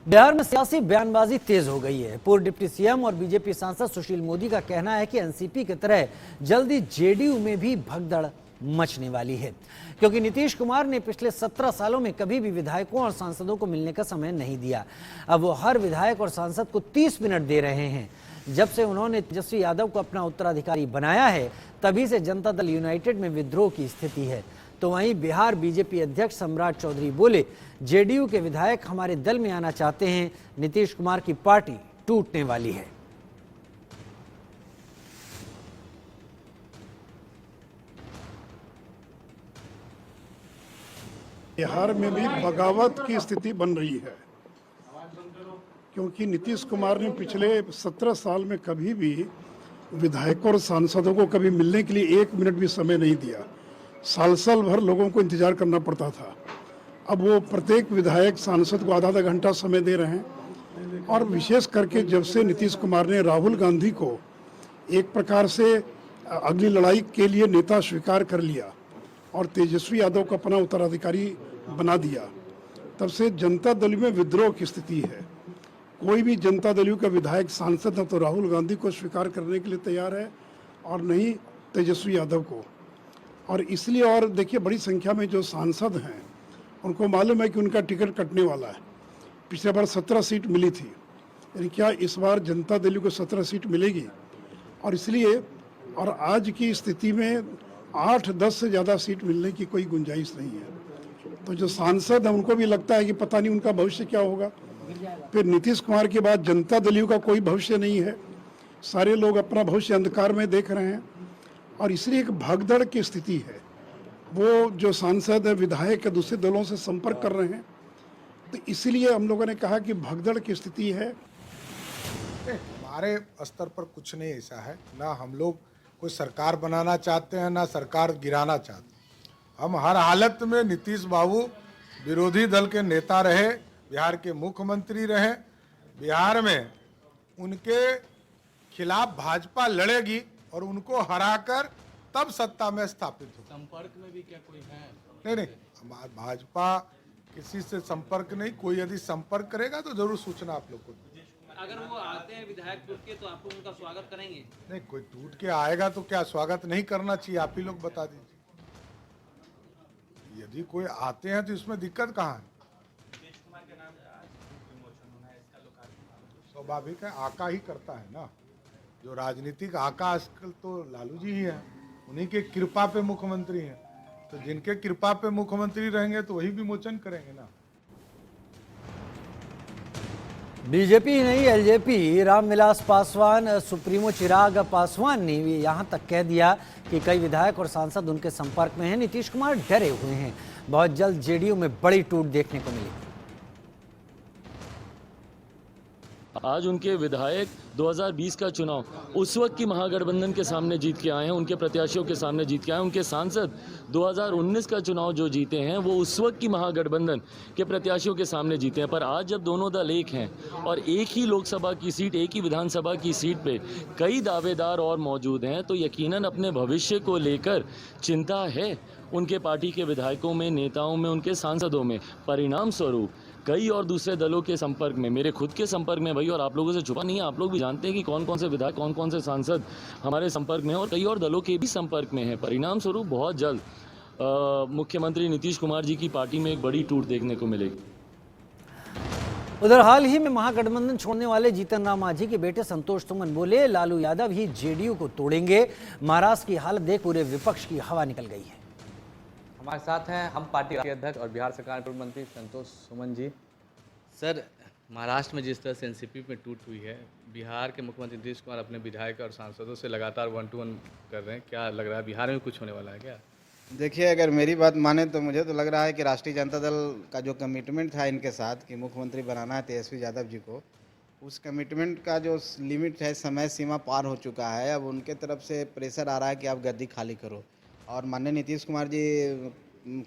बिहार में सियासी बयानबाजी तेज हो गई है। पूर्व डिप्टी सीएम और बीजेपी सांसद सुशील मोदी का कहना है कि एनसीपी की तरह जल्दी जेडीयू में भी भगदड़ मचने वाली है, क्योंकि नीतीश कुमार ने पिछले 17 सालों में कभी भी विधायकों और सांसदों को मिलने का समय नहीं दिया। अब वो हर विधायक और सांसद को 30 मिनट दे रहे हैं। जब से उन्होंने तेजस्वी यादव को अपना उत्तराधिकारी बनाया है, तभी से जनता दल यूनाइटेड में विद्रोह की स्थिति है। तो वहीं बिहार बीजेपी अध्यक्ष सम्राट चौधरी बोले, जेडीयू के विधायक हमारे दल में आना चाहते हैं, नीतीश कुमार की पार्टी टूटने वाली है। बिहार में भी बगावत की स्थिति बन रही है, क्योंकि नीतीश कुमार ने पिछले 17 साल में कभी भी विधायकों और सांसदों को कभी मिलने के लिए 1 मिनट भी समय नहीं दिया। साल साल भर लोगों को इंतजार करना पड़ता था। अब वो प्रत्येक विधायक सांसद को आधा आधा घंटा समय दे रहे हैं। और विशेष करके जब से नीतीश कुमार ने राहुल गांधी को एक प्रकार से अगली लड़ाई के लिए नेता स्वीकार कर लिया और तेजस्वी यादव को अपना उत्तराधिकारी बना दिया, तब से जनता दल में विद्रोह की स्थिति है। कोई भी जनता दल का विधायक सांसद न तो राहुल गांधी को स्वीकार करने के लिए तैयार है और न ही तेजस्वी यादव को। और इसलिए, और देखिए, बड़ी संख्या में जो सांसद हैं उनको मालूम है कि उनका टिकट कटने वाला है। पिछले बार 17 सीट मिली थी, यानी क्या इस बार जनता दल को 17 सीट मिलेगी? और इसलिए, और आज की स्थिति में 8-10 से ज़्यादा सीट मिलने की कोई गुंजाइश नहीं है। तो जो सांसद हैं उनको भी लगता है कि पता नहीं उनका भविष्य क्या होगा। फिर नीतीश कुमार के बाद जनता दल का कोई भविष्य नहीं है। सारे लोग अपना भविष्य अंधकार में देख रहे हैं और इसलिए एक भगदड़ की स्थिति है। वो जो सांसद है, विधायक दूसरे दलों से संपर्क कर रहे हैं, तो इसलिए हम लोगों ने कहा कि भगदड़ की स्थिति है। हमारे स्तर पर कुछ नहीं ऐसा है, ना हम लोग कोई सरकार बनाना चाहते हैं, ना सरकार गिराना चाहते हैं। हम हर हालत में नीतीश बाबू विरोधी दल के नेता रहे, बिहार के मुख्यमंत्री रहे। बिहार में उनके खिलाफ भाजपा लड़ेगी और उनको हराकर तब सत्ता में स्थापित हो। संपर्क में भी क्या कोई है? नहीं, भाजपा किसी से संपर्क नहीं। कोई यदि संपर्क करेगा तो जरूर सूचना आप लोग को। अगर वो आते हैं विधायक टूट के, तो आप लोग उनका स्वागत करेंगे? नहीं, कोई टूट के आएगा तो क्या स्वागत नहीं करना चाहिए? आप ही लोग बता दीजिए। यदि कोई आते हैं तो इसमें दिक्कत कहाँ है? स्वाभाविक है, आका ही करता है ना। जो राजनीतिक आका आजकल तो लालू जी ही है, उन्हीं के कृपा पे मुख्यमंत्री हैं। तो जिनके कृपा पे मुख्यमंत्री रहेंगे तो वही विमोचन करेंगे ना। बीजेपी ही नहीं, एलजेपी रामविलास पासवान, सुप्रीमो चिराग पासवान ने भी यहां तक कह दिया कि कई विधायक और सांसद उनके संपर्क में हैं। नीतीश कुमार डरे हुए हैं, बहुत जल्द जेडीयू में बड़ी टूट देखने को मिलेगी। आज उनके विधायक 2020 का चुनाव उस वक्त की महागठबंधन के सामने जीत के आए हैं, उनके प्रत्याशियों के सामने जीत के आए हैं। उनके सांसद 2019 का चुनाव जो जीते हैं वो उस वक्त की महागठबंधन के प्रत्याशियों के सामने जीते हैं। पर आज जब दोनों दल एक हैं और एक ही लोकसभा की सीट, एक ही विधानसभा की सीट पे कई दावेदार और मौजूद हैं, तो यकीनन अपने भविष्य को लेकर चिंता है उनके पार्टी के विधायकों में, नेताओं में, उनके सांसदों में। परिणाम स्वरूप कई और दूसरे दलों के संपर्क में, मेरे खुद के संपर्क में भाई, और आप लोगों से छुपा नहीं है, आप लोग भी जानते हैं कि कौन कौन से विधायक, कौन कौन से सांसद हमारे संपर्क में हैं और कई और दलों के भी संपर्क में हैं। परिणाम स्वरूप बहुत जल्द मुख्यमंत्री नीतीश कुमार जी की पार्टी में एक बड़ी टूट देखने को मिलेगी। उधर हाल ही में महागठबंधन छोड़ने वाले जीतन राम मांझी के बेटे संतोष सुमन बोले, लालू यादव ही जेडीयू को तोड़ेंगे। महाराष्ट्र की हालत देख पूरे विपक्ष की हवा निकल गई है। हमारे साथ हैं हम पार्टी के अध्यक्ष और बिहार सरकार के पूर्व मंत्री संतोष सुमन जी। सर, महाराष्ट्र में जिस तरह से एनसीपी में टूट हुई है, बिहार के मुख्यमंत्री नीतीश कुमार अपने विधायक और सांसदों से लगातार 1-to-1 कर रहे हैं, क्या लग रहा है बिहार में कुछ होने वाला है क्या? देखिए, अगर मेरी बात माने तो मुझे तो लग रहा है कि राष्ट्रीय जनता दल का जो कमिटमेंट था इनके साथ कि मुख्यमंत्री बनाना है तेजस्वी यादव जी को, उस कमिटमेंट का जो लिमिट है, समय सीमा पार हो चुका है। अब उनके तरफ से प्रेशर आ रहा है कि आप गद्दी खाली करो। और माननीय नीतीश कुमार जी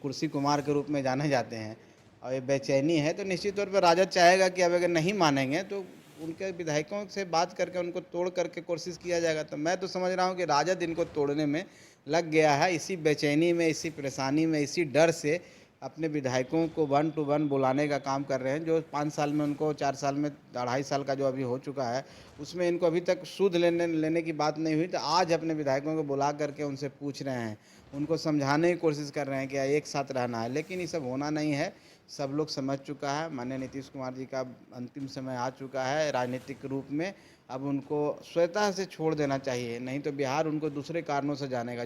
कुर्सी कुमार के रूप में जाने जाते हैं और ये बेचैनी है, तो निश्चित तौर पर राजद चाहेगा कि अब अगर नहीं मानेंगे तो उनके विधायकों से बात करके उनको तोड़ करके कोशिश किया जाएगा। तो मैं तो समझ रहा हूँ कि राजद इनको तोड़ने में लग गया है। इसी बेचैनी में, इसी परेशानी में, इसी डर से अपने विधायकों को 1 to 1 बुलाने का काम कर रहे हैं। जो 5 साल में उनको 4 साल में 2.5 साल का जो अभी हो चुका है, उसमें इनको अभी तक सूद लेने की बात नहीं हुई। तो आज अपने विधायकों को बुला करके उनसे पूछ रहे हैं, उनको समझाने की कोशिश कर रहे हैं कि एक साथ रहना है, लेकिन ये सब होना नहीं है। सब लोग समझ चुका है। माननीय नीतीश कुमार जी का अंतिम समय आ चुका है राजनीतिक रूप में। अब उनको स्वतः से छोड़ देना चाहिए, नहीं तो बिहार उनको दूसरे कारणों से जानेगा।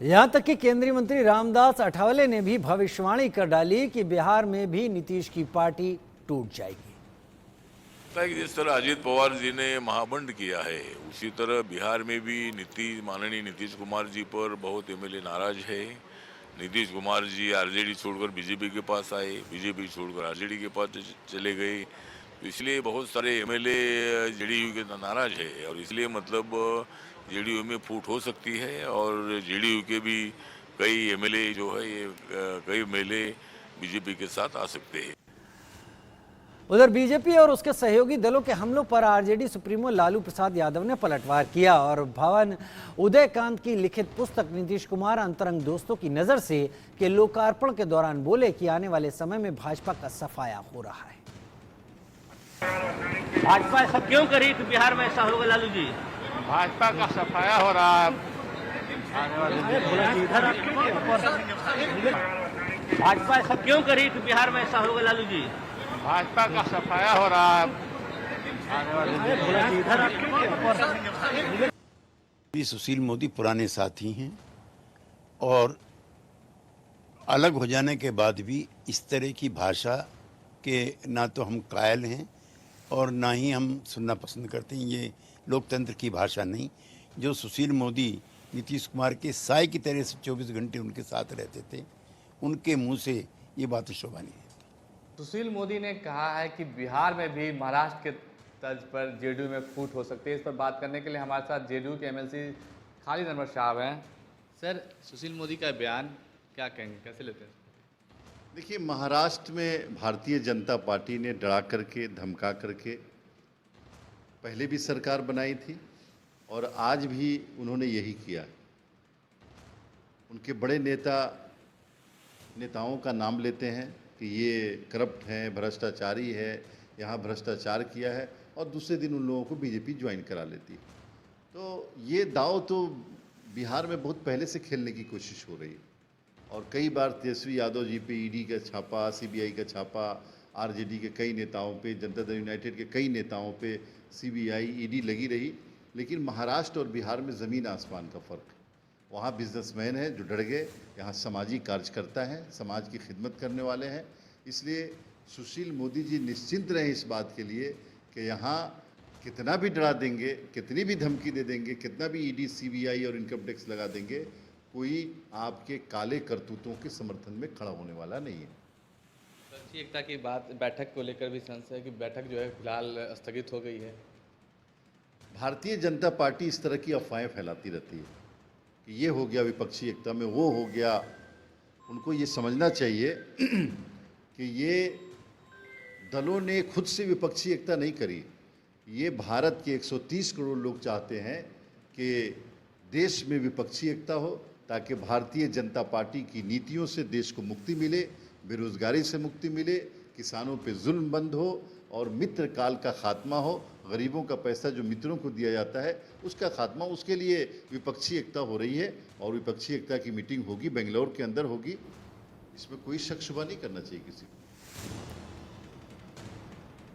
यहां तक कि केंद्रीय मंत्री रामदास अठावले ने भी भविष्यवाणी कर डाली कि बिहार में भी नीतीश की पार्टी टूट जाएगी। जिस तरह अजीत पवार जी ने महामंड किया है, उसी तरह बिहार में भी माननीय नीतीश कुमार जी पर बहुत एमएलए नाराज है। नीतीश कुमार जी आरजेडी छोड़कर बीजेपी के पास आए, बीजेपी छोड़कर आरजेडी के पास चले गए, तो इसलिए बहुत सारे एमएलए जेडीयू के नाराज है और इसलिए मतलब जेडीयू में फूट हो सकती है और जेडीयू के भी कई एमएलए जो है ये कई एमएलए बीजेपी के साथ आ सकते हैं। उधर बीजेपी और उसके सहयोगी दलों के हमलों पर आरजेडी सुप्रीमो लालू प्रसाद यादव ने पलटवार किया और भवन उदयकांत की लिखित पुस्तक नीतीश कुमार अंतरंग दोस्तों की नजर से के लोकार्पण के दौरान बोले कि आने वाले समय में भाजपा का सफाया हो रहा है। भाजपा ऐसा क्यों करी कि बिहार में ऐसा होगा लालू जी? भाजपा का सफाया हो रहा है। भाजपा ऐसा क्यों करी कि बिहार में ऐसा होगा लालू जी? भाजपा का सफाया हो रहा है। सुशील मोदी पुराने साथी हैं और अलग हो जाने के बाद भी इस तरह की भाषा के ना तो हम कायल हैं और ना ही हम सुनना पसंद करते हैं। ये लोकतंत्र की भाषा नहीं। जो सुशील मोदी नीतीश कुमार के साय की तरह से 24 घंटे उनके साथ रहते थे, उनके मुंह से ये बात शोभा नहीं है। सुशील मोदी ने कहा है कि बिहार में भी महाराष्ट्र के तर्ज पर जेडीयू में फूट हो सकती है। इस पर बात करने के लिए हमारे साथ जेडीयू के एमएलसी खालिद अनवर साहब हैं। सर, सुशील मोदी का बयान क्या कहेंगे, कैसे लेते हैं? देखिए, महाराष्ट्र में भारतीय जनता पार्टी ने डरा करके धमका करके पहले भी सरकार बनाई थी और आज भी उन्होंने यही किया। उनके बड़े नेताओं का नाम लेते हैं कि ये करप्ट हैं, भ्रष्टाचारी है, यहाँ भ्रष्टाचार किया है और दूसरे दिन उन लोगों को बीजेपी ज्वाइन करा लेती है। तो ये दाव तो बिहार में बहुत पहले से खेलने की कोशिश हो रही है और कई बार तेजस्वी यादव जी पे ईडी का छापा, सीबीआई का छापा, आरजेडी के कई नेताओं पे, जनता दल यूनाइटेड के कई नेताओं पे सीबीआई, ईडी लगी रही। लेकिन महाराष्ट्र और बिहार में ज़मीन आसमान का फ़र्क है। वहाँ बिजनेसमैन हैं जो डर गए, यहाँ सामाजिक कार्यकर्ता हैं, समाज की खिदमत करने वाले हैं। इसलिए सुशील मोदी जी निश्चिंत रहें इस बात के लिए कि यहाँ कितना भी डरा देंगे, कितनी भी धमकी दे देंगे, कितना भी ईडी, सीबीआई और इनकम टैक्स लगा देंगे, कोई आपके काले करतूतों के समर्थन में खड़ा होने वाला नहीं है। राष्ट्रीय एकता की बात, बैठक को लेकर भी संशय है कि बैठक जो है फिलहाल स्थगित हो गई है। भारतीय जनता पार्टी इस तरह की अफवाहें फैलाती रहती है कि ये हो गया विपक्षी एकता में, वो हो गया। उनको ये समझना चाहिए कि ये दलों ने खुद से विपक्षी एकता नहीं करी। ये भारत के 130 करोड़ लोग चाहते हैं कि देश में विपक्षी एकता हो ताकि भारतीय जनता पार्टी की नीतियों से देश को मुक्ति मिले, बेरोजगारी से मुक्ति मिले, किसानों पे जुल्म बंद हो और मित्र काल का खात्मा हो। गरीबों का पैसा जो मित्रों को दिया जाता है उसका खात्मा, उसके लिए विपक्षी एकता हो रही है और विपक्षी एकता की मीटिंग होगी, बेंगलोर के अंदर होगी। इसमें कोई शक शुबा नहीं करना चाहिए किसी को।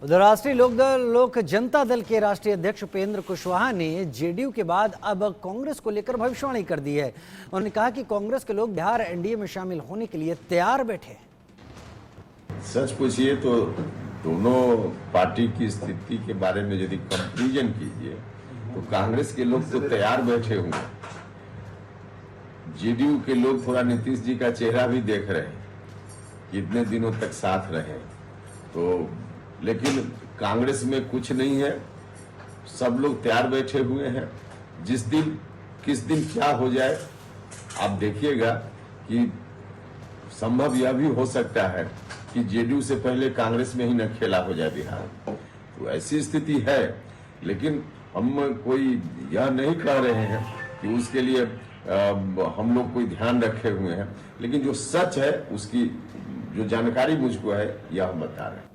उधर राष्ट्रीय लोक जनता दल के राष्ट्रीय अध्यक्ष उपेंद्र कुशवाहा ने जेडीयू के बाद अब कांग्रेस को लेकर भविष्यवाणी कर दी है। उन्होंने कहा कि कांग्रेस के लोग बिहार एनडीए में शामिल होने के लिए तैयार बैठे हैं। सच पूछिए तो दोनों पार्टी की स्थिति के बारे में यदि कंपैरिजन कीजिए तो कांग्रेस के लोग तो तैयार बैठे हुए, जेडीयू के लोग थोड़ा नीतीश जी का चेहरा भी देख रहे हैं, कितने दिनों तक साथ रहे। तो लेकिन कांग्रेस में कुछ नहीं है, सब लोग तैयार बैठे हुए हैं। जिस दिन किस दिन क्या हो जाए आप देखिएगा कि संभव यह भी हो सकता है कि जेडीयू से पहले कांग्रेस में ही न खेला हो जाए बिहार। तो ऐसी स्थिति है, लेकिन हम कोई यह नहीं कह रहे हैं कि उसके लिए हम लोग कोई ध्यान रखे हुए हैं, लेकिन जो सच है उसकी जो जानकारी मुझको है यह हम बता रहे हैं।